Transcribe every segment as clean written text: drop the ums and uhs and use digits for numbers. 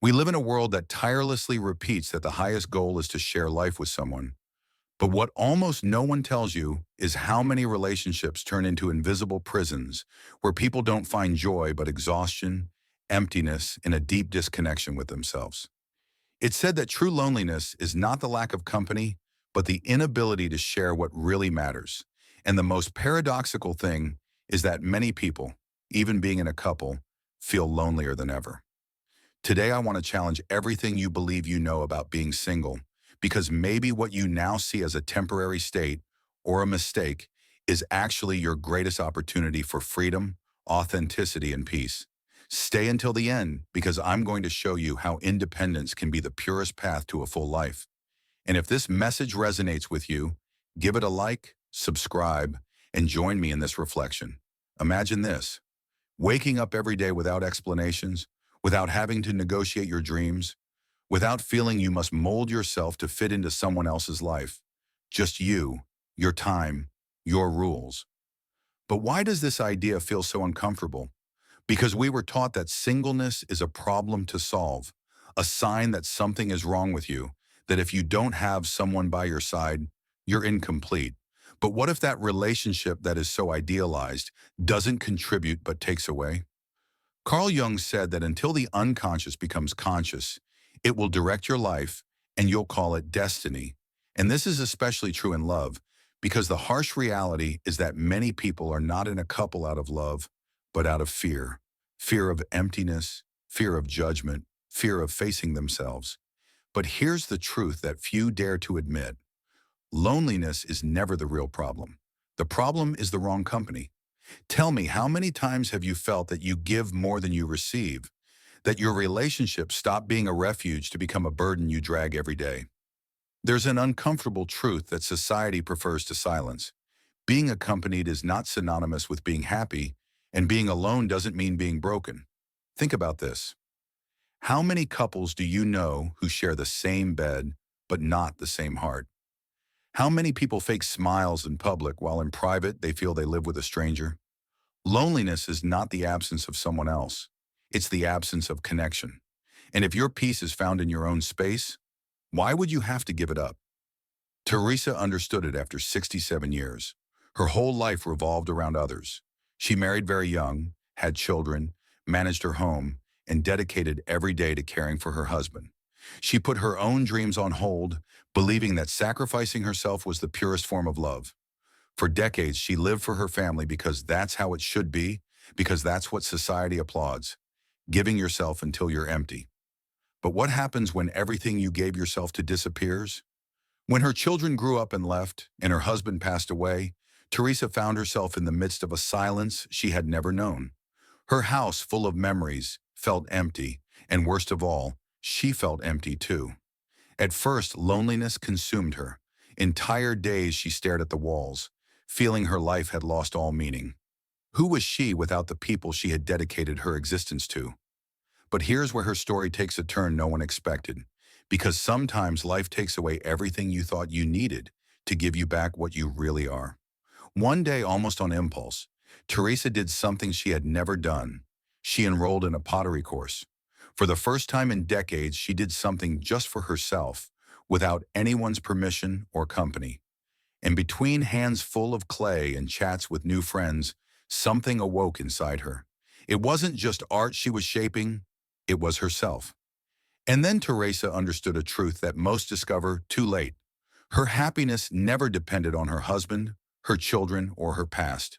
We live in a world that tirelessly repeats that the highest goal is to share life with someone. But what almost no one tells you is how many relationships turn into invisible prisons where people don't find joy but exhaustion, emptiness, and a deep disconnection with themselves. It's said that true loneliness is not the lack of company, but the inability to share what really matters. And the most paradoxical thing is that many people, even being in a couple, feel lonelier than ever. Today, I want to challenge everything you believe you know about being single, because maybe what you now see as a temporary state or a mistake is actually your greatest opportunity for freedom, authenticity, and peace. Stay until the end, because I'm going to show you how independence can be the purest path to a full life. And if this message resonates with you, give it a like, subscribe, and join me in this reflection. Imagine this: waking up every day without explanations, without having to negotiate your dreams, without feeling you must mold yourself to fit into someone else's life. Just you, your time, your rules. But why does this idea feel so uncomfortable? Because we were taught that singleness is a problem to solve, a sign that something is wrong with you, that if you don't have someone by your side, you're incomplete. But what if that relationship that is so idealized doesn't contribute but takes away? Carl Jung said that until the unconscious becomes conscious, it will direct your life and you'll call it destiny. And this is especially true in love, because the harsh reality is that many people are not in a couple out of love, but out of fear. Fear of emptiness, fear of judgment, fear of facing themselves. But here's the truth that few dare to admit. Loneliness is never the real problem. The problem is the wrong company. Tell me, how many times have you felt that you give more than you receive? That your relationship stopped being a refuge to become a burden you drag every day? There's an uncomfortable truth that society prefers to silence. Being accompanied is not synonymous with being happy, and being alone doesn't mean being broken. Think about this. How many couples do you know who share the same bed, but not the same heart? How many people fake smiles in public while in private they feel they live with a stranger? Loneliness is not the absence of someone else. It's the absence of connection. And if your peace is found in your own space, why would you have to give it up? Teresa understood it after 67 years. Her whole life revolved around others. She married very young, had children, managed her home, and dedicated every day to caring for her husband. She put her own dreams on hold, believing that sacrificing herself was the purest form of love. For decades, she lived for her family because that's how it should be, because that's what society applauds, giving yourself until you're empty. But what happens when everything you gave yourself to disappears? When her children grew up and left, and her husband passed away, Teresa found herself in the midst of a silence she had never known. Her house, full of memories, felt empty, and worst of all, she felt empty too. At first, loneliness consumed her. Entire days she stared at the walls, feeling her life had lost all meaning. Who was she without the people she had dedicated her existence to? But here's where her story takes a turn no one expected, because sometimes life takes away everything you thought you needed to give you back what you really are. One day, almost on impulse, Teresa did something she had never done. She enrolled in a pottery course. For the first time in decades, she did something just for herself, without anyone's permission or company. And between hands full of clay and chats with new friends, something awoke inside her. It wasn't just art she was shaping, it was herself. And then Teresa understood a truth that most discover too late. Her happiness never depended on her husband, her children, or her past.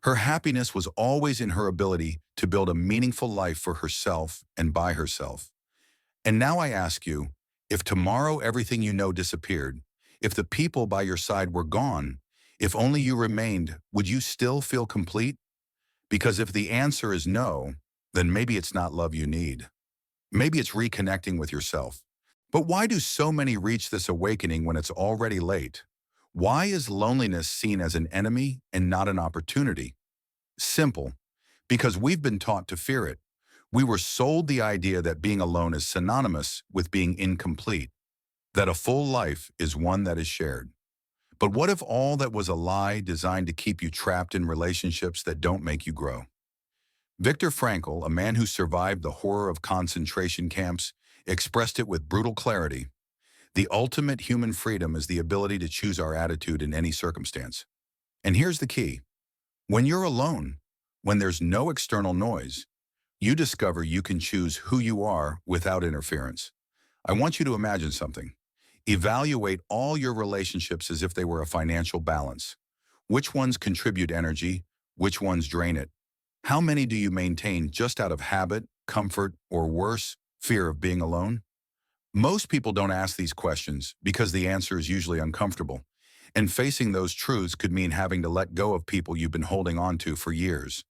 Her happiness was always in her ability to build a meaningful life for herself and by herself. And now I ask you, if tomorrow everything you know disappeared, if the people by your side were gone, if only you remained, would you still feel complete? Because if the answer is no, then maybe it's not love you need. Maybe it's reconnecting with yourself. But why do so many reach this awakening when it's already late? Why is loneliness seen as an enemy and not an opportunity? Simple. Because we've been taught to fear it. We were sold the idea that being alone is synonymous with being incomplete, that a full life is one that is shared. But what if all that was a lie designed to keep you trapped in relationships that don't make you grow? Viktor Frankl, a man who survived the horror of concentration camps, expressed it with brutal clarity. The ultimate human freedom is the ability to choose our attitude in any circumstance. And here's the key. When you're alone, when there's no external noise, you discover you can choose who you are without interference. I want you to imagine something. Evaluate all your relationships as if they were a financial balance. Which ones contribute energy? Which ones drain it? How many do you maintain just out of habit, comfort, or worse, fear of being alone? Most people don't ask these questions because the answer is usually uncomfortable. And facing those truths could mean having to let go of people you've been holding on to for years.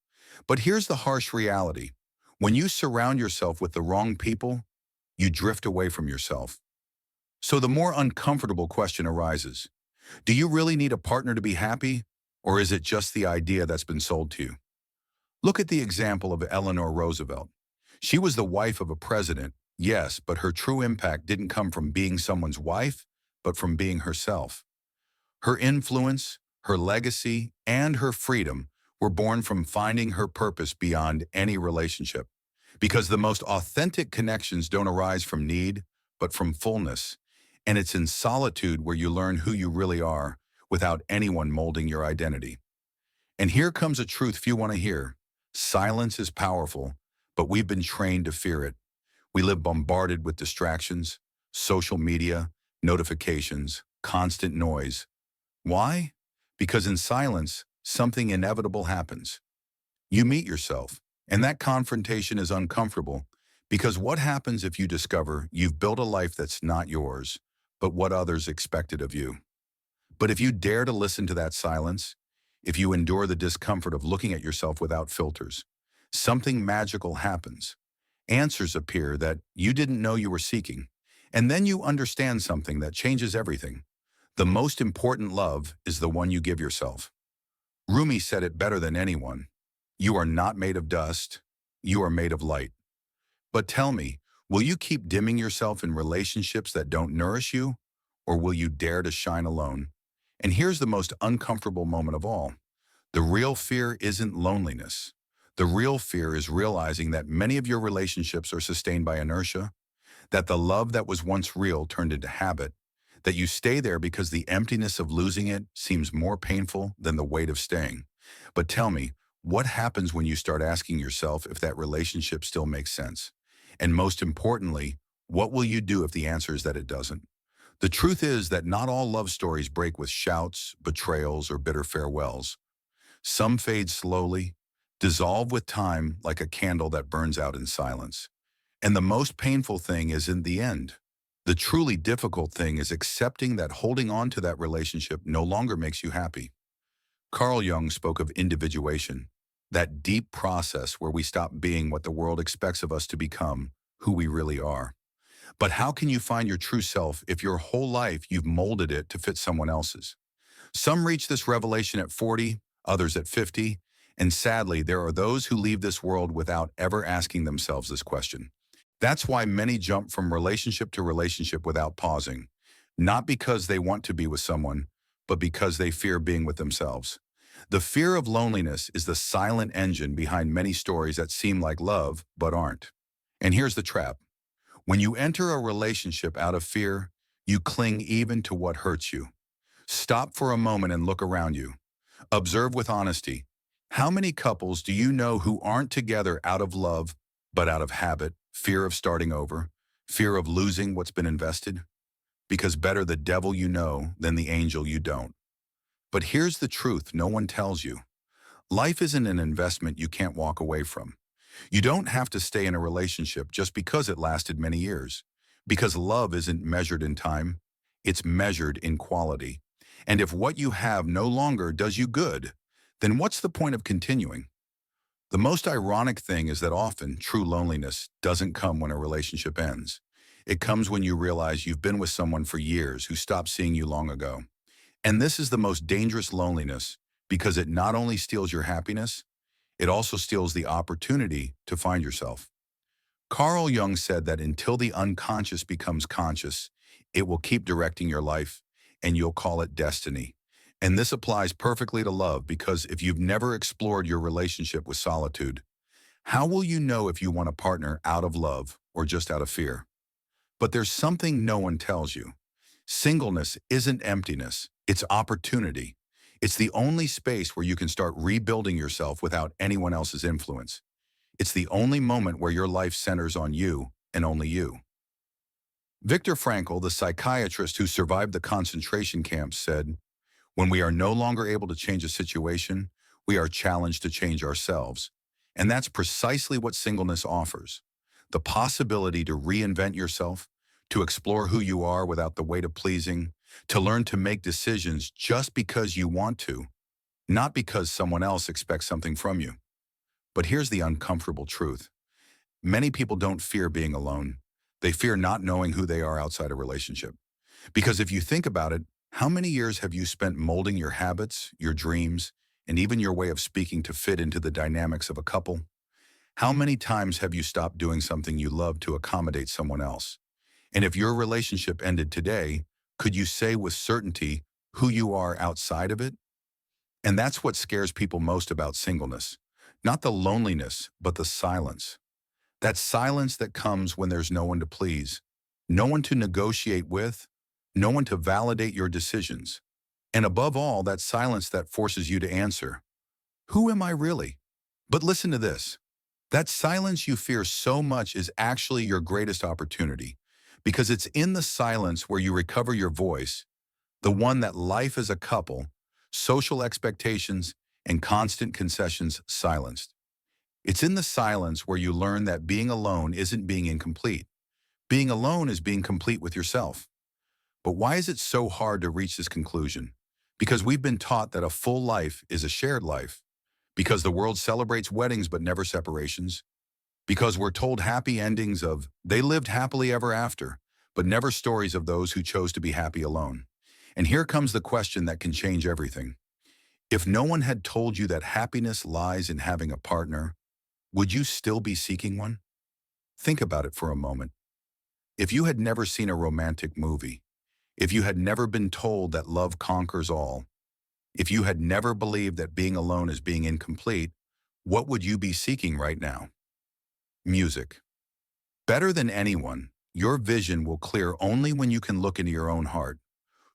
But here's the harsh reality. When you surround yourself with the wrong people, you drift away from yourself. So the more uncomfortable question arises. Do you really need a partner to be happy? Or is it just the idea that's been sold to you? Look at the example of Eleanor Roosevelt. She was the wife of a president, yes, but her true impact didn't come from being someone's wife, but from being herself. Her influence, her legacy, and her freedom were born from finding her purpose beyond any relationship. Because the most authentic connections don't arise from need, but from fullness. And it's in solitude where you learn who you really are without anyone molding your identity. And here comes a truth few want to hear. Silence is powerful, but we've been trained to fear it. We live bombarded with distractions, social media, notifications, constant noise. Why? Because in silence, something inevitable happens. You meet yourself, and that confrontation is uncomfortable because what happens if you discover you've built a life that's not yours, but what others expected of you? But if you dare to listen to that silence, if you endure the discomfort of looking at yourself without filters, something magical happens. Answers appear that you didn't know you were seeking, and then you understand something that changes everything. The most important love is the one you give yourself. Rumi said it better than anyone. You are not made of dust, you are made of light. But tell me, will you keep dimming yourself in relationships that don't nourish you, or will you dare to shine alone? And here's the most uncomfortable moment of all. The real fear isn't loneliness. The real fear is realizing that many of your relationships are sustained by inertia, that the love that was once real turned into habit, that you stay there because the emptiness of losing it seems more painful than the weight of staying. But tell me, what happens when you start asking yourself if that relationship still makes sense? And most importantly, what will you do if the answer is that it doesn't? The truth is that not all love stories break with shouts, betrayals, or bitter farewells. Some fade slowly, dissolve with time like a candle that burns out in silence. And the most painful thing is in the end. The truly difficult thing is accepting that holding on to that relationship no longer makes you happy. Carl Jung spoke of individuation, that deep process where we stop being what the world expects of us to become, who we really are. But how can you find your true self if your whole life you've molded it to fit someone else's? Some reach this revelation at 40, others at 50, and sadly, there are those who leave this world without ever asking themselves this question. That's why many jump from relationship to relationship without pausing, not because they want to be with someone, but because they fear being with themselves. The fear of loneliness is the silent engine behind many stories that seem like love, but aren't. And here's the trap. When you enter a relationship out of fear, you cling even to what hurts you. Stop for a moment and look around you. Observe with honesty. How many couples do you know who aren't together out of love, but out of habit, fear of starting over, fear of losing what's been invested? Because better the devil you know than the angel you don't. But here's the truth no one tells you. Life isn't an investment you can't walk away from. You don't have to stay in a relationship just because it lasted many years. Because love isn't measured in time, it's measured in quality. And if what you have no longer does you good, then what's the point of continuing? The most ironic thing is that often true loneliness doesn't come when a relationship ends. It comes when you realize you've been with someone for years who stopped seeing you long ago. And this is the most dangerous loneliness because it not only steals your happiness, it also steals the opportunity to find yourself. Carl Jung said that until the unconscious becomes conscious, it will keep directing your life, and you'll call it destiny. And this applies perfectly to love because if you've never explored your relationship with solitude, How will you know if you want a partner out of love or just out of fear? But there's something no one tells you. Singleness isn't emptiness, it's opportunity. It's the only space where you can start rebuilding yourself without anyone else's influence. It's the only moment where your life centers on you and only you. Viktor Frankl, the psychiatrist who survived the concentration camps, said, "When we are no longer able to change a situation, we are challenged to change ourselves." And that's precisely what singleness offers. The possibility to reinvent yourself, to explore who you are without the weight of pleasing, to learn to make decisions just because you want to, not because someone else expects something from you. But here's the uncomfortable truth. Many people don't fear being alone. They fear not knowing who they are outside a relationship. Because if you think about it, how many years have you spent molding your habits, your dreams, and even your way of speaking to fit into the dynamics of a couple? How many times have you stopped doing something you love to accommodate someone else? And if your relationship ended today, could you say with certainty who you are outside of it? And that's what scares people most about singleness. Not the loneliness, but the silence. That silence that comes when there's no one to please, no one to negotiate with, no one to validate your decisions. And above all, that silence that forces you to answer, who am I really? But listen to this. That silence you fear so much is actually your greatest opportunity, because it's in the silence where you recover your voice, the one that life as a couple, social expectations, and constant concessions silenced. It's in the silence where you learn that being alone isn't being incomplete. Being alone is being complete with yourself. But why is it so hard to reach this conclusion? Because we've been taught that a full life is a shared life. Because the world celebrates weddings but never separations. Because we're told happy endings of "they lived happily ever after," but never stories of those who chose to be happy alone. And here comes the question that can change everything. If no one had told you that happiness lies in having a partner, would you still be seeking one? Think about it for a moment. If you had never seen a romantic movie, if you had never been told that love conquers all, if you had never believed that being alone is being incomplete, what would you be seeking right now? Music. Better than anyone, your vision will clear only when you can look into your own heart.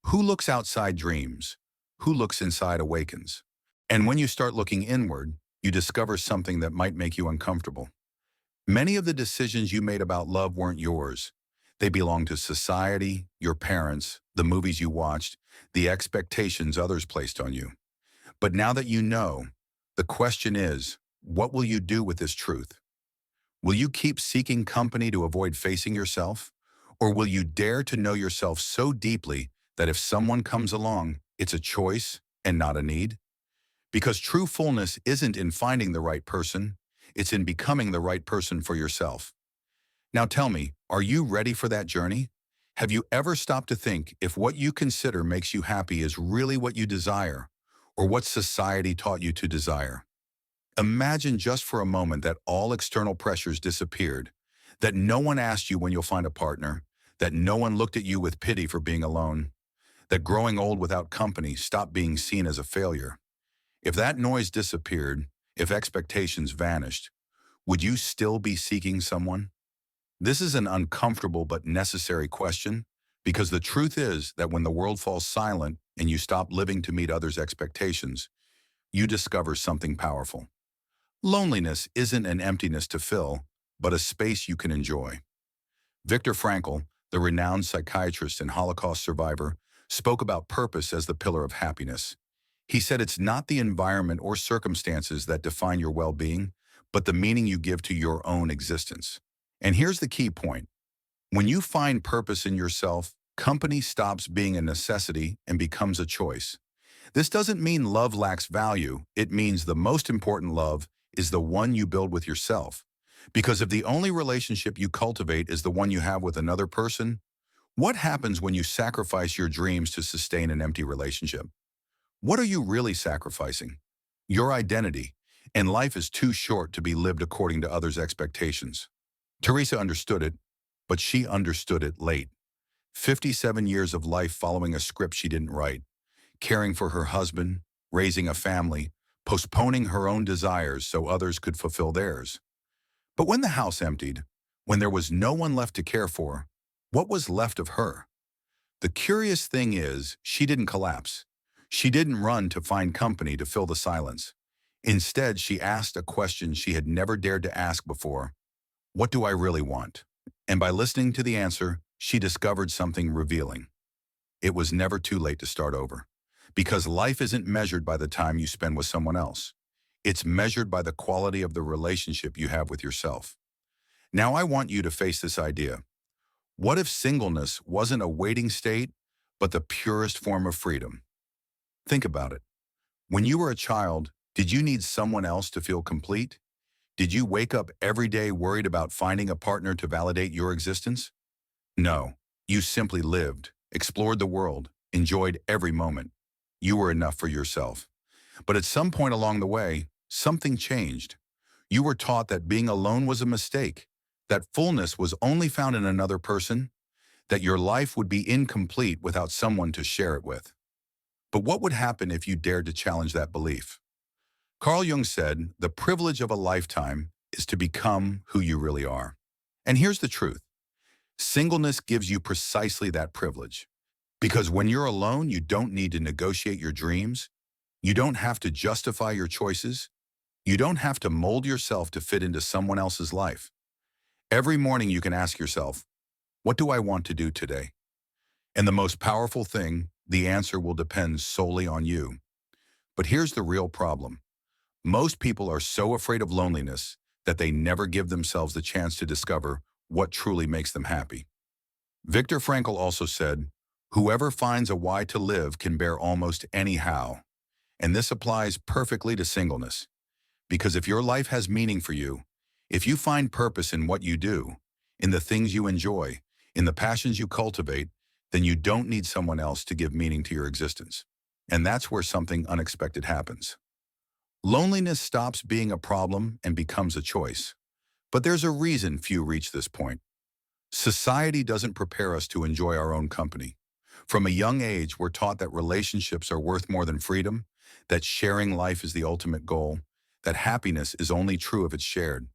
Who looks outside dreams? Who looks inside awakens? And when you start looking inward, you discover something that might make you uncomfortable. Many of the decisions you made about love weren't yours. They belonged to society, your parents, the movies you watched, the expectations others placed on you. But now that you know, the question is, what will you do with this truth? Will you keep seeking company to avoid facing yourself? Or will you dare to know yourself so deeply that if someone comes along, it's a choice and not a need? Because true fullness isn't in finding the right person, it's in becoming the right person for yourself. Now tell me, are you ready for that journey? Have you ever stopped to think if what you consider makes you happy is really what you desire, or what society taught you to desire? Imagine just for a moment that all external pressures disappeared, that no one asked you when you'll find a partner, that no one looked at you with pity for being alone, that growing old without company stopped being seen as a failure. If that noise disappeared, if expectations vanished, would you still be seeking someone? This is an uncomfortable but necessary question, because the truth is that when the world falls silent and you stop living to meet others' expectations, you discover something powerful. Loneliness isn't an emptiness to fill, but a space you can enjoy. Viktor Frankl, the renowned psychiatrist and Holocaust survivor, spoke about purpose as the pillar of happiness. He said it's not the environment or circumstances that define your well-being, but the meaning you give to your own existence. And here's the key point. When you find purpose in yourself, company stops being a necessity and becomes a choice. This doesn't mean love lacks value. It means the most important love is the one you build with yourself. Because if the only relationship you cultivate is the one you have with another person, what happens when you sacrifice your dreams to sustain an empty relationship? What are you really sacrificing? Your identity. And life is too short to be lived according to others' expectations. Teresa understood it, but she understood it late. 57 years of life following a script she didn't write, caring for her husband, raising a family, postponing her own desires so others could fulfill theirs. But when the house emptied, when there was no one left to care for, what was left of her? The curious thing is, she didn't collapse. She didn't run to find company to fill the silence. Instead, she asked a question she had never dared to ask before. What do I really want? And by listening to the answer, she discovered something revealing. It was never too late to start over. Because life isn't measured by the time you spend with someone else. It's measured by the quality of the relationship you have with yourself. Now I want you to face this idea. What if singleness wasn't a waiting state, but the purest form of freedom? Think about it. When you were a child, did you need someone else to feel complete? Did you wake up every day worried about finding a partner to validate your existence? No, you simply lived, explored the world, enjoyed every moment. You were enough for yourself. But at some point along the way, something changed. You were taught that being alone was a mistake, that fullness was only found in another person, that your life would be incomplete without someone to share it with. But what would happen if you dared to challenge that belief? Carl Jung said, the privilege of a lifetime is to become who you really are. And here's the truth. Singleness gives you precisely that privilege. Because when you're alone, you don't need to negotiate your dreams. You don't have to justify your choices. You don't have to mold yourself to fit into someone else's life. Every morning you can ask yourself, what do I want to do today? And the most powerful thing, the answer will depend solely on you. But here's the real problem. Most people are so afraid of loneliness that they never give themselves the chance to discover what truly makes them happy. Viktor Frankl also said, whoever finds a why to live can bear almost any how. And this applies perfectly to singleness. Because if your life has meaning for you, if you find purpose in what you do, in the things you enjoy, in the passions you cultivate, then you don't need someone else to give meaning to your existence. And that's where something unexpected happens. Loneliness stops being a problem and becomes a choice. But there's a reason few reach this point. Society doesn't prepare us to enjoy our own company. From a young age, we're taught that relationships are worth more than freedom, that sharing life is the ultimate goal, that happiness is only true if it's shared.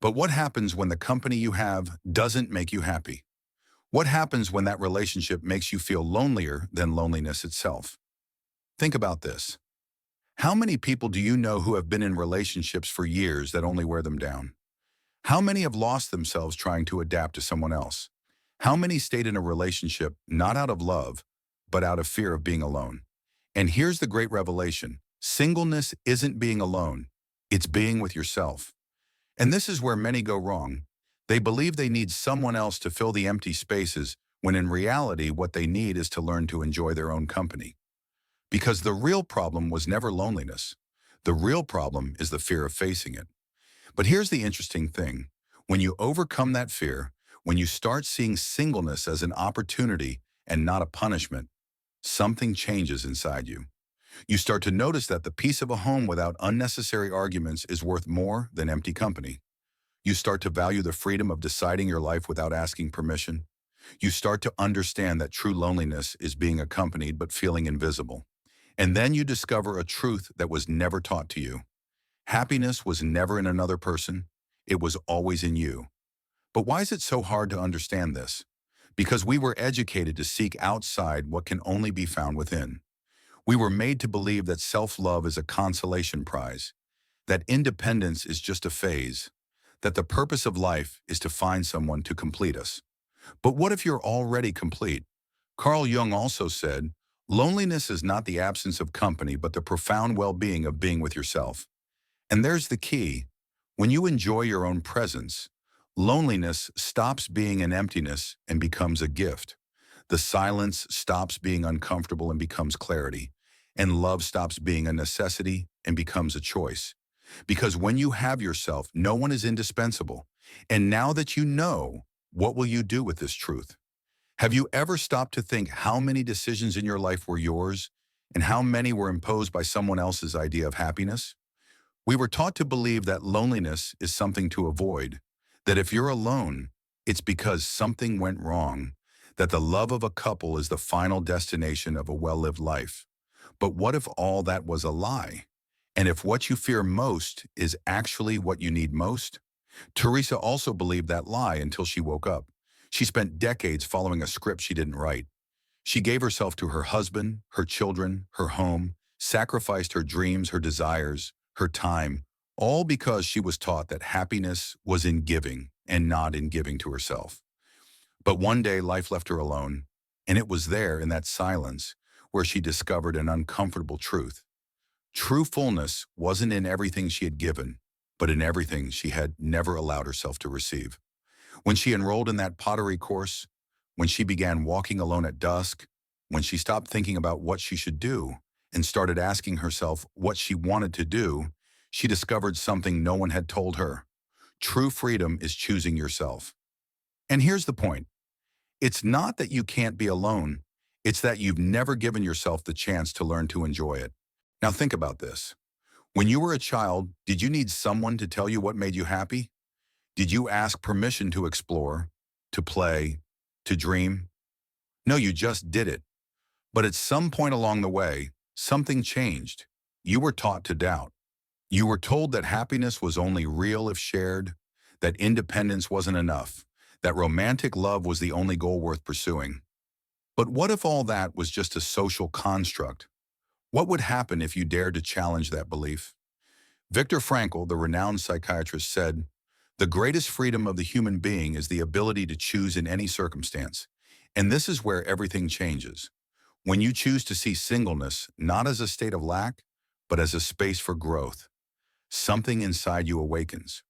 But what happens when the company you have doesn't make you happy? What happens when that relationship makes you feel lonelier than loneliness itself? Think about this. How many people do you know who have been in relationships for years that only wear them down? How many have lost themselves trying to adapt to someone else? How many stayed in a relationship not out of love, but out of fear of being alone? And here's the great revelation. Singleness isn't being alone. It's being with yourself. And this is where many go wrong. They believe they need someone else to fill the empty spaces, when in reality what they need is to learn to enjoy their own company. Because the real problem was never loneliness. The real problem is the fear of facing it. But here's the interesting thing. When you overcome that fear, when you start seeing singleness as an opportunity and not a punishment, something changes inside you. You start to notice that the peace of a home without unnecessary arguments is worth more than empty company. You start to value the freedom of deciding your life without asking permission. You start to understand that true loneliness is being accompanied but feeling invisible. And then you discover a truth that was never taught to you. Happiness was never in another person. It was always in you. But why is it so hard to understand this? Because we were educated to seek outside what can only be found within. We were made to believe that self-love is a consolation prize, that independence is just a phase, that the purpose of life is to find someone to complete us. But what if you're already complete? Carl Jung also said, loneliness is not the absence of company, but the profound well-being of being with yourself. And there's the key. When you enjoy your own presence, loneliness stops being an emptiness and becomes a gift. The silence stops being uncomfortable and becomes clarity. And love stops being a necessity and becomes a choice. Because when you have yourself, no one is indispensable. And now that you know, what will you do with this truth? Have you ever stopped to think how many decisions in your life were yours and how many were imposed by someone else's idea of happiness? We were taught to believe that loneliness is something to avoid, that if you're alone, it's because something went wrong, that the love of a couple is the final destination of a well-lived life. But what if all that was a lie? And if what you fear most is actually what you need most? Teresa also believed that lie until she woke up. She spent decades following a script she didn't write. She gave herself to her husband, her children, her home, sacrificed her dreams, her desires, her time, all because she was taught that happiness was in giving and not in giving to herself. But one day life left her alone, and it was there in that silence where she discovered an uncomfortable truth. True fullness wasn't in everything she had given, but in everything she had never allowed herself to receive. When she enrolled in that pottery course, when she began walking alone at dusk, when she stopped thinking about what she should do and started asking herself what she wanted to do, she discovered something no one had told her. True freedom is choosing yourself. And here's the point. It's not that you can't be alone. It's that you've never given yourself the chance to learn to enjoy it. Now think about this. When you were a child, did you need someone to tell you what made you happy? Did you ask permission to explore, to play, to dream? No, you just did it. But at some point along the way, something changed. You were taught to doubt. You were told that happiness was only real if shared, that independence wasn't enough, that romantic love was the only goal worth pursuing. But what if all that was just a social construct? What would happen if you dared to challenge that belief? Viktor Frankl, the renowned psychiatrist, said, "The greatest freedom of the human being is the ability to choose in any circumstance. And this is where everything changes. When you choose to see singleness not as a state of lack, but as a space for growth, something inside you awakens.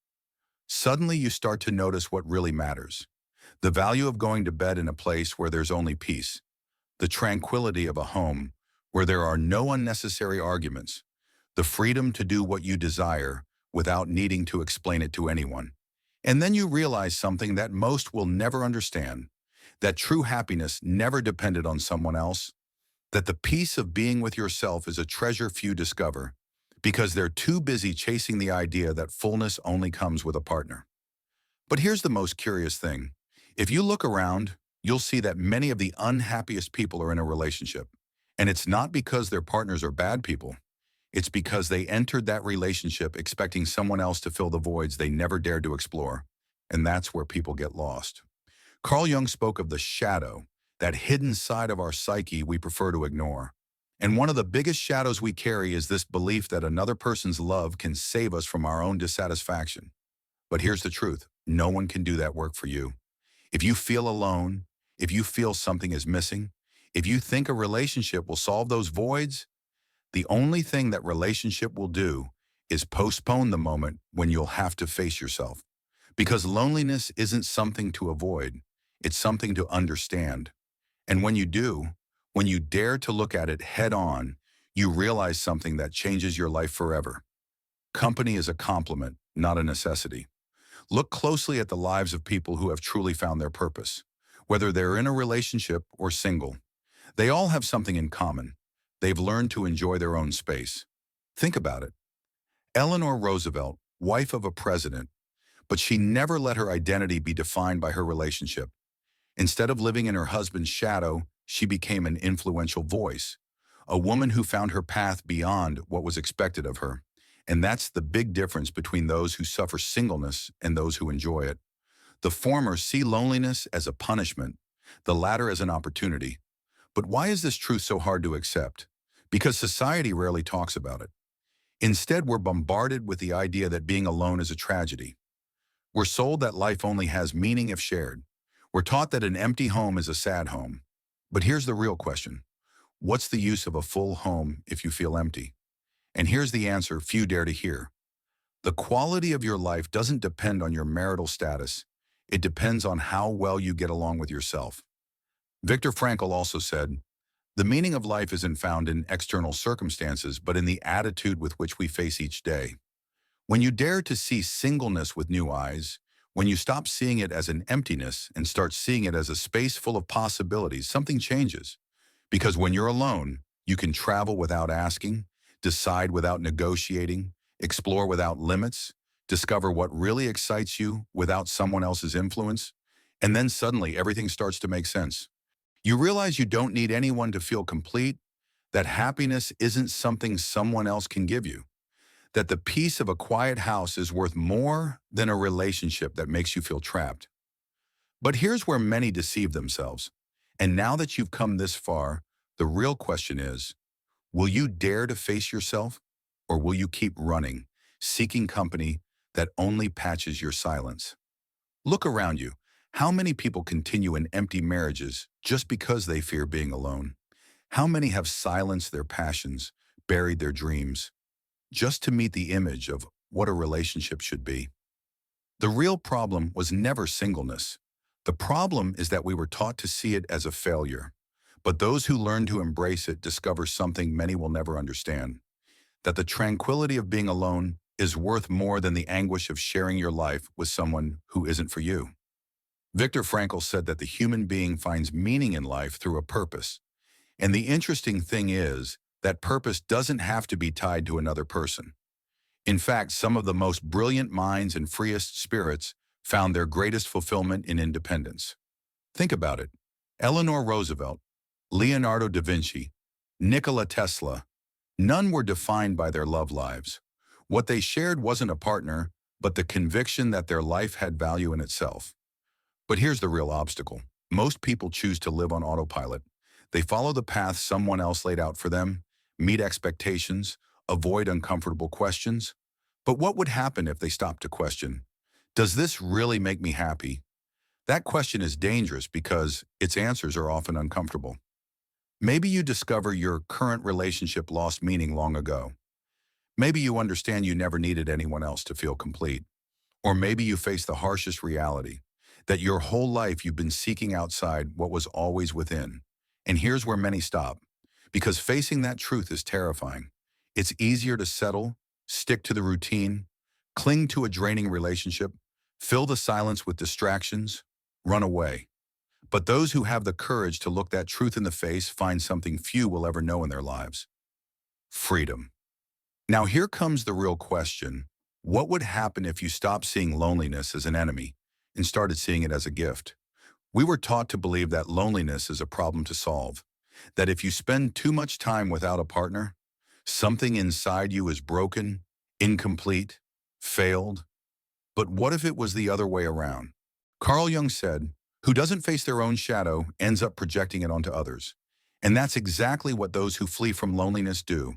Suddenly you start to notice what really matters. The value of going to bed in a place where there's only peace. The tranquility of a home where there are no unnecessary arguments. The freedom to do what you desire without needing to explain it to anyone. And then you realize something that most will never understand, that true happiness never depended on someone else, that the peace of being with yourself is a treasure few discover because they're too busy chasing the idea that fullness only comes with a partner. But here's the most curious thing. If you look around, you'll see that many of the unhappiest people are in a relationship. And it's not because their partners are bad people. It's because they entered that relationship expecting someone else to fill the voids they never dared to explore. And that's where people get lost. Carl Jung spoke of the shadow, that hidden side of our psyche we prefer to ignore. And one of the biggest shadows we carry is this belief that another person's love can save us from our own dissatisfaction. But here's the truth. No one can do that work for you. If you feel alone, if you feel something is missing, if you think a relationship will solve those voids, the only thing that relationship will do is postpone the moment when you'll have to face yourself. Because loneliness isn't something to avoid, it's something to understand. And when you do, when you dare to look at it head on, you realize something that changes your life forever. Company is a complement, not a necessity. Look closely at the lives of people who have truly found their purpose. Whether they're in a relationship or single, they all have something in common. They've learned to enjoy their own space. Think about it. Eleanor Roosevelt, wife of a president, but she never let her identity be defined by her relationship. Instead of living in her husband's shadow, she became an influential voice, a woman who found her path beyond what was expected of her. And that's the big difference between those who suffer singleness and those who enjoy it. The former see loneliness as a punishment, the latter as an opportunity. But why is this truth so hard to accept? Because society rarely talks about it. Instead, we're bombarded with the idea that being alone is a tragedy. We're sold that life only has meaning if shared. We're taught that an empty home is a sad home. But here's the real question. What's the use of a full home if you feel empty? And here's the answer few dare to hear. The quality of your life doesn't depend on your marital status. It depends on how well you get along with yourself. Viktor Frankl also said, "The meaning of life isn't found in external circumstances, but in the attitude with which we face each day." When you dare to see singleness with new eyes, when you stop seeing it as an emptiness and start seeing it as a space full of possibilities, something changes. Because when you're alone, you can travel without asking, decide without negotiating, explore without limits, discover what really excites you without someone else's influence, and then suddenly everything starts to make sense. You realize you don't need anyone to feel complete, that happiness isn't something someone else can give you, that the peace of a quiet house is worth more than a relationship that makes you feel trapped. But here's where many deceive themselves. And now that you've come this far, the real question is, will you dare to face yourself, or will you keep running, seeking company that only patches your silence? Look around you. How many people continue in empty marriages just because they fear being alone? How many have silenced their passions, buried their dreams, just to meet the image of what a relationship should be? The real problem was never singleness. The problem is that we were taught to see it as a failure. But those who learn to embrace it discover something many will never understand, that the tranquility of being alone is worth more than the anguish of sharing your life with someone who isn't for you. Viktor Frankl said that the human being finds meaning in life through a purpose. And the interesting thing is that purpose doesn't have to be tied to another person. In fact, some of the most brilliant minds and freest spirits found their greatest fulfillment in independence. Think about it. Eleanor Roosevelt, Leonardo da Vinci, Nikola Tesla, none were defined by their love lives. What they shared wasn't a partner, but the conviction that their life had value in itself. But here's the real obstacle. Most people choose to live on autopilot. They follow the path someone else laid out for them, meet expectations, avoid uncomfortable questions. But what would happen if they stopped to question, does this really make me happy? That question is dangerous because its answers are often uncomfortable. Maybe you discover your current relationship lost meaning long ago. Maybe you understand you never needed anyone else to feel complete. Or maybe you face the harshest reality, that your whole life you've been seeking outside what was always within. And here's where many stop, because facing that truth is terrifying. It's easier to settle, stick to the routine, cling to a draining relationship, fill the silence with distractions, run away. But those who have the courage to look that truth in the face find something few will ever know in their lives: freedom. Now here comes the real question. What would happen if you stopped seeing loneliness as an enemy and started seeing it as a gift? We were taught to believe that loneliness is a problem to solve, that if you spend too much time without a partner, something inside you is broken, incomplete, failed. But what if it was the other way around? Carl Jung said, "Who doesn't face their own shadow ends up projecting it onto others." And that's exactly what those who flee from loneliness do.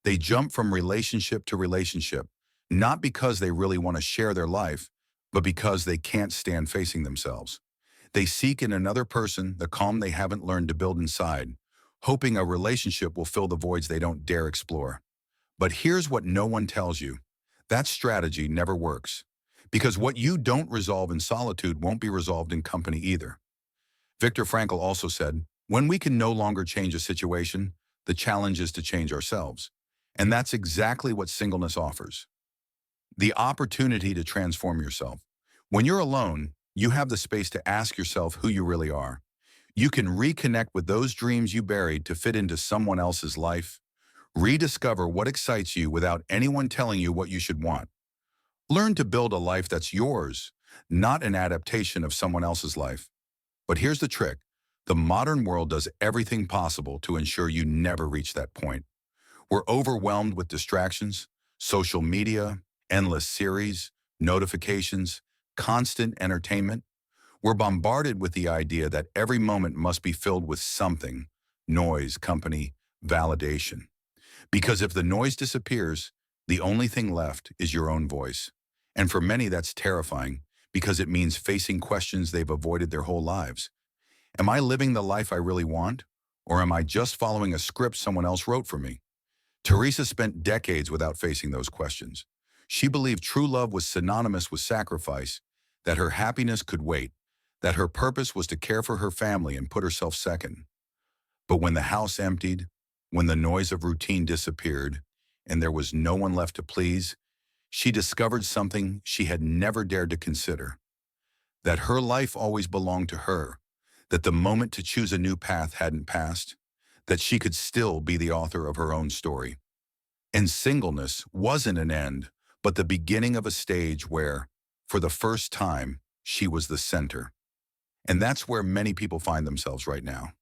They jump from relationship to relationship, not because they really want to share their life, but because they can't stand facing themselves. They seek in another person the calm they haven't learned to build inside, hoping a relationship will fill the voids they don't dare explore. But here's what no one tells you. That strategy never works. Because what you don't resolve in solitude won't be resolved in company either. Viktor Frankl also said, when we can no longer change a situation, the challenge is to change ourselves. And that's exactly what singleness offers. The opportunity to transform yourself. When you're alone, you have the space to ask yourself who you really are. You can reconnect with those dreams you buried to fit into someone else's life. Rediscover what excites you without anyone telling you what you should want. Learn to build a life that's yours, not an adaptation of someone else's life. But here's the trick. The modern world does everything possible to ensure you never reach that point. We're overwhelmed with distractions, social media, endless series, notifications, constant entertainment. We're bombarded with the idea that every moment must be filled with something: noise, company, validation. Because if the noise disappears, the only thing left is your own voice. And for many, that's terrifying because it means facing questions they've avoided their whole lives. Am I living the life I really want? Or am I just following a script someone else wrote for me? Teresa spent decades without facing those questions. She believed true love was synonymous with sacrifice, that her happiness could wait, that her purpose was to care for her family and put herself second. But when the house emptied, when the noise of routine disappeared, and there was no one left to please, she discovered something she had never dared to consider: that her life always belonged to her, that the moment to choose a new path hadn't passed, that she could still be the author of her own story. And singleness wasn't an end, but the beginning of a stage where, for the first time, she was the center. And that's where many people find themselves right now.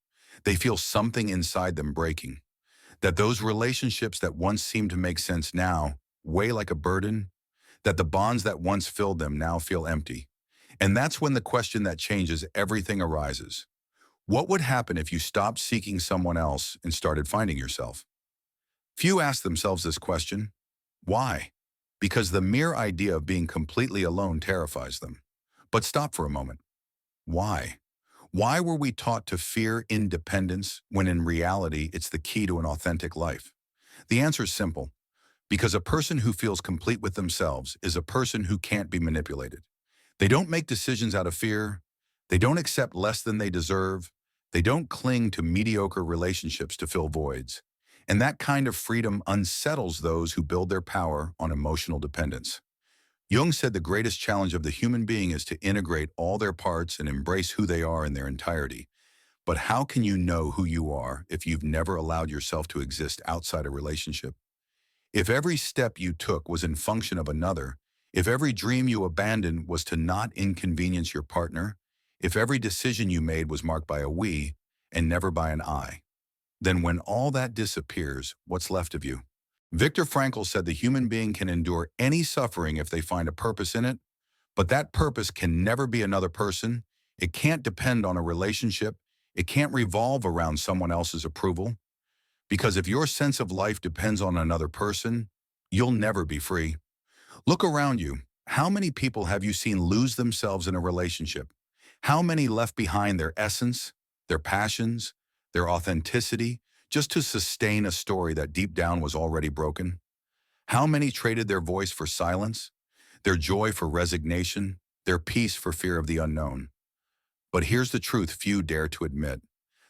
They feel something inside them breaking, that those relationships that once seemed to make sense now weigh like a burden, that the bonds that once filled them now feel empty. And that's when the question that changes everything arises. What would happen if you stopped seeking someone else and started finding yourself? Few ask themselves this question. Why? Because the mere idea of being completely alone terrifies them. But stop for a moment. Why? Why were we taught to fear independence when in reality it's the key to an authentic life? The answer is simple. Because a person who feels complete with themselves is a person who can't be manipulated. They don't make decisions out of fear. They don't accept less than they deserve. They don't cling to mediocre relationships to fill voids. And that kind of freedom unsettles those who build their power on emotional dependence. Jung said the greatest challenge of the human being is to integrate all their parts and embrace who they are in their entirety. But how can you know who you are if you've never allowed yourself to exist outside a relationship? If every step you took was in function of another, if every dream you abandoned was to not inconvenience your partner, if every decision you made was marked by a we and never by an I, then when all that disappears, what's left of you? Viktor Frankl said the human being can endure any suffering if they find a purpose in it, but that purpose can never be another person. It can't depend on a relationship. It can't revolve around someone else's approval. Because if your sense of life depends on another person, you'll never be free. Look around you. How many people have you seen lose themselves in a relationship? How many left behind their essence, their passions, their authenticity, just to sustain a story that deep down was already broken? How many traded their voice for silence, their joy for resignation, their peace for fear of the unknown? But here's the truth few dare to admit.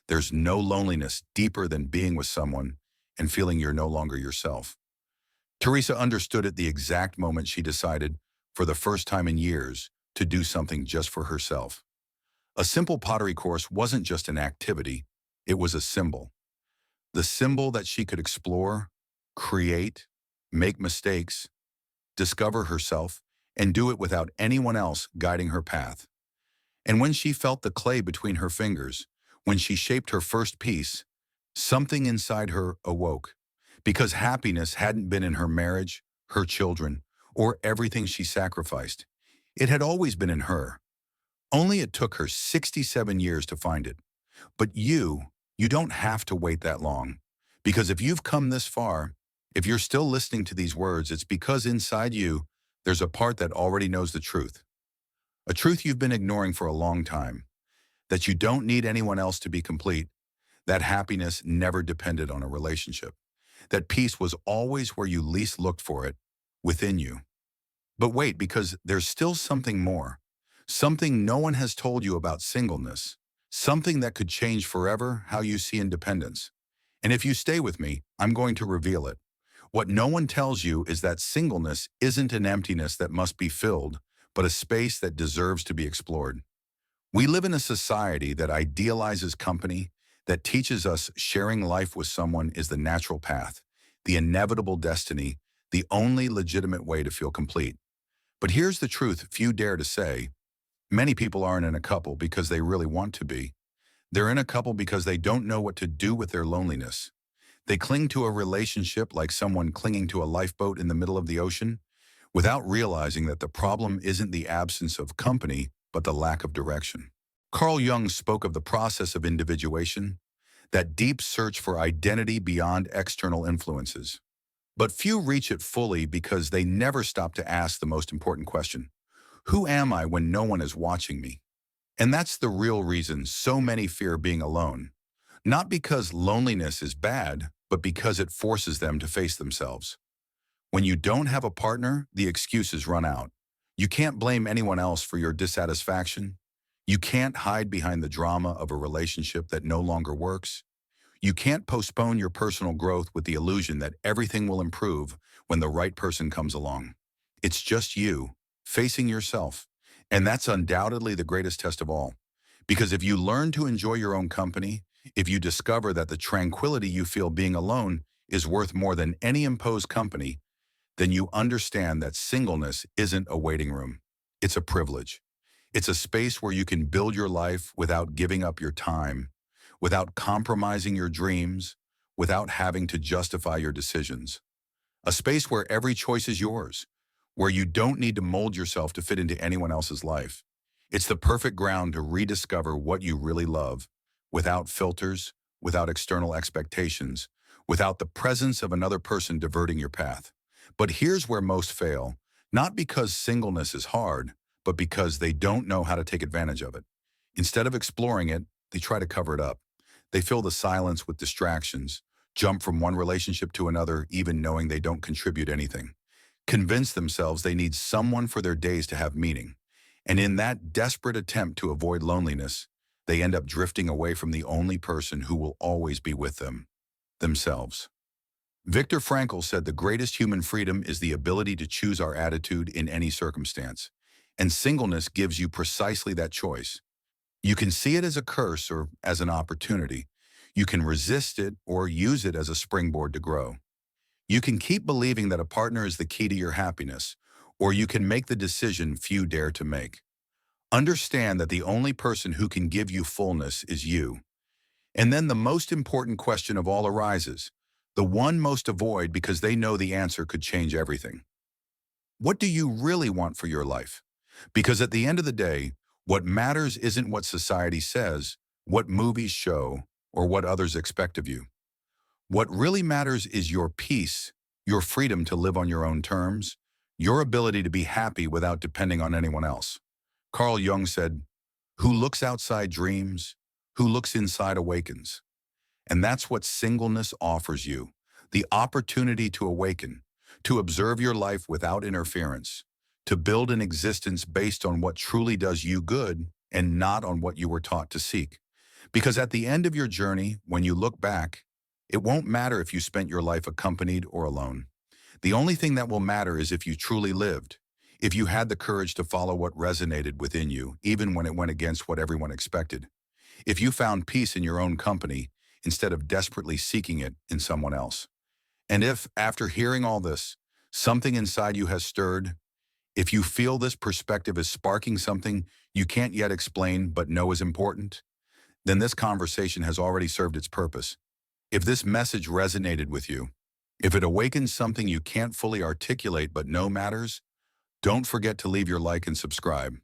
There's no loneliness deeper than being with someone and feeling you're no longer yourself. Teresa understood at the exact moment she decided, for the first time in years, to do something just for herself. A simple pottery course wasn't just an activity, it was a symbol. The symbol that she could explore, create, make mistakes, discover herself, and do it without anyone else guiding her path. And when she felt the clay between her fingers, when she shaped her first piece, something inside her awoke. Because happiness hadn't been in her marriage, her children, or everything she sacrificed. It had always been in her. Only it took her 67 years to find it. But you don't have to wait that long. Because if you've come this far, if you're still listening to these words, it's because inside you, there's a part that already knows the truth. A truth you've been ignoring for a long time. That you don't need anyone else to be complete. That happiness never depended on a relationship. That peace was always where you least looked for it, within you. But wait, because there's still something more. Something no one has told you about singleness. Something that could change forever how you see independence. And if you stay with me, I'm going to reveal it. What no one tells you is that singleness isn't an emptiness that must be filled, but a space that deserves to be explored. We live in a society that idealizes company, that teaches us sharing life with someone is the natural path, the inevitable destiny, the only legitimate way to feel complete. But here's the truth few dare to say. Many people aren't in a couple because they really want to be. They're in a couple because they don't know what to do with their loneliness. They cling to a relationship like someone clinging to a lifeboat in the middle of the ocean, without realizing that the problem isn't the absence of company, but the lack of direction. Carl Jung spoke of the process of individuation, that deep search for identity beyond external influences. But few reach it fully because they never stop to ask the most important question. Who am I when no one is watching me? And that's the real reason so many fear being alone. Not because loneliness is bad, but because it forces them to face themselves. When you don't have a partner, the excuses run out. You can't blame anyone else for your dissatisfaction. You can't hide behind the drama of a relationship that no longer works. You can't postpone your personal growth with the illusion that everything will improve when the right person comes along. It's just you, facing yourself. And that's undoubtedly the greatest test of all. Because if you learn to enjoy your own company, if you discover that the tranquility you feel being alone is worth more than any imposed company, then you understand that singleness isn't a waiting room. It's a privilege. It's a space where you can build your life without giving up your time, without compromising your dreams, without having to justify your decisions. a space where every choice is yours, where you don't need to mold yourself to fit into anyone else's life. It's the perfect ground to rediscover what you really love, without filters, without external expectations, without the presence of another person diverting your path. But here's where most fail, not because singleness is hard, but because they don't know how to take advantage of it. Instead of exploring it, they try to cover it up. They fill the silence with distractions, jump from one relationship to another even knowing they don't contribute anything, convince themselves they need someone for their days to have meaning. And in that desperate attempt to avoid loneliness, they end up drifting away from the only person who will always be with them, themselves. Viktor Frankl said the greatest human freedom is the ability to choose our attitude in any circumstance. And singleness gives you precisely that choice. You can see it as a curse or as an opportunity. You can resist it or use it as a springboard to grow. You can keep believing that a partner is the key to your happiness, or you can make the decision few dare to make. Understand that the only person who can give you fullness is you. And then the most important question of all arises, the one most avoid because they know the answer could change everything. What do you really want for your life? Because at the end of the day, what matters isn't what society says, what movies show, or what others expect of you. What really matters is your peace, your freedom to live on your own terms, your ability to be happy without depending on anyone else. Carl Jung said, "Who looks outside dreams, who looks inside awakens." And that's what singleness offers you, the opportunity to awaken, to observe your life without interference, to build an existence based on what truly does you good and not on what you were taught to seek. Because at the end of your journey, when you look back, it won't matter if you spent your life accompanied or alone. The only thing that will matter is if you truly lived, if you had the courage to follow what resonated within you, even when it went against what everyone expected. If you found peace in your own company instead of desperately seeking it in someone else. And if, after hearing all this, something inside you has stirred, if you feel this perspective is sparking something you can't yet explain but know is important, then this conversation has already served its purpose. If this message resonated with you, if it awakens something you can't fully articulate but know matters, don't forget to leave your like and subscribe.